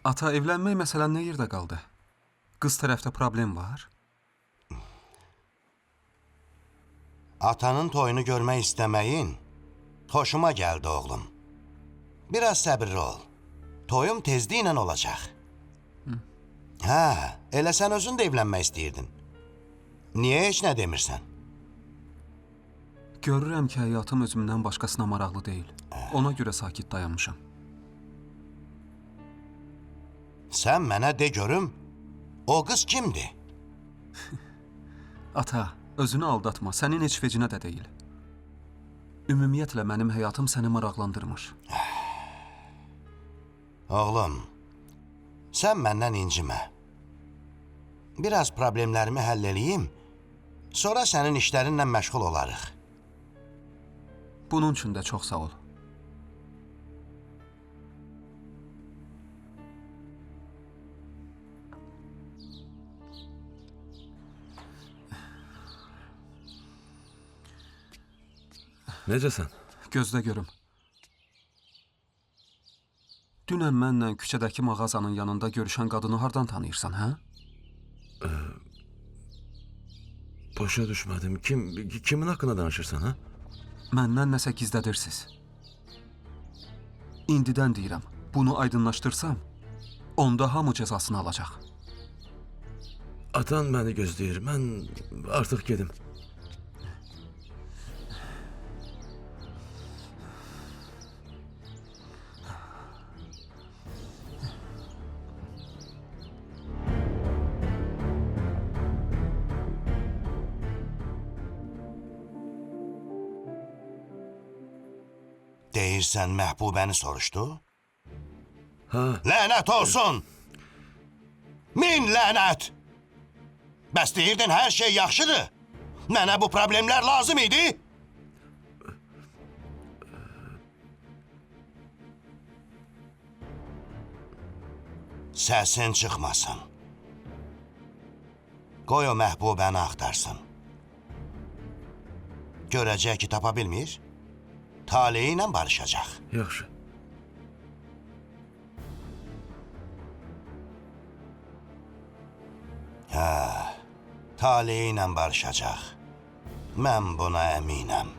Ata, evlənmək məsələn nə yerdə qaldı? Qız tərəfdə problem var? Atanın toyunu görmək istəməyin xoşuma gəldi oğlum. Biraz səbirli ol. Toyum tezliklə olacaq. Hə, elə sən özün də evlənmək istəyirdin. Niyə heç nə demirsən? Görürəm ki, həyatım özümdən başqasına maraqlı deyil. Ona görə sakit dayanmışam. Sən mənə de görüm, o qız kimdir? Ata, özünü aldatma, sənin heç vecinə də deyil. Ümumiyyətlə, mənim həyatım səni maraqlandırmır. Oğlum, sən məndən incimə. Biraz problemlərimi həll eləyim, sonra sənin işlərinlə məşğul olarıq. Bunun üçün də çox sağ ol. Necəsən? Gözlə görüm. Dünən mənlə küçədəki mağazanın yanında görüşən qadını hardan tanıyırsan, hə? Başa düşmədim. Kimin haqqında danışırsan, ha? Məndən nəsə gizlədirsiniz. İndidən deyirəm, bunu aydınlaşdırsam, onda hamı cəzasını alacaq. Atan məni gözləyir. Mən artıq gedim. Deyirsən Məhbubəni soruşdu? Ha, Lənət olsun! Min lənət! Bəs deyirdin hər şey yaxşıdır. Mənə bu problemlər lazım idi? Səsin çıxmasın. Qoy o Məhbubəni axtarsın. Görəcək ki, tapa bilmir, taleyi ilə barışacaq. yaxşı. Taleyi ilə barışacaq. Mən buna əminəm.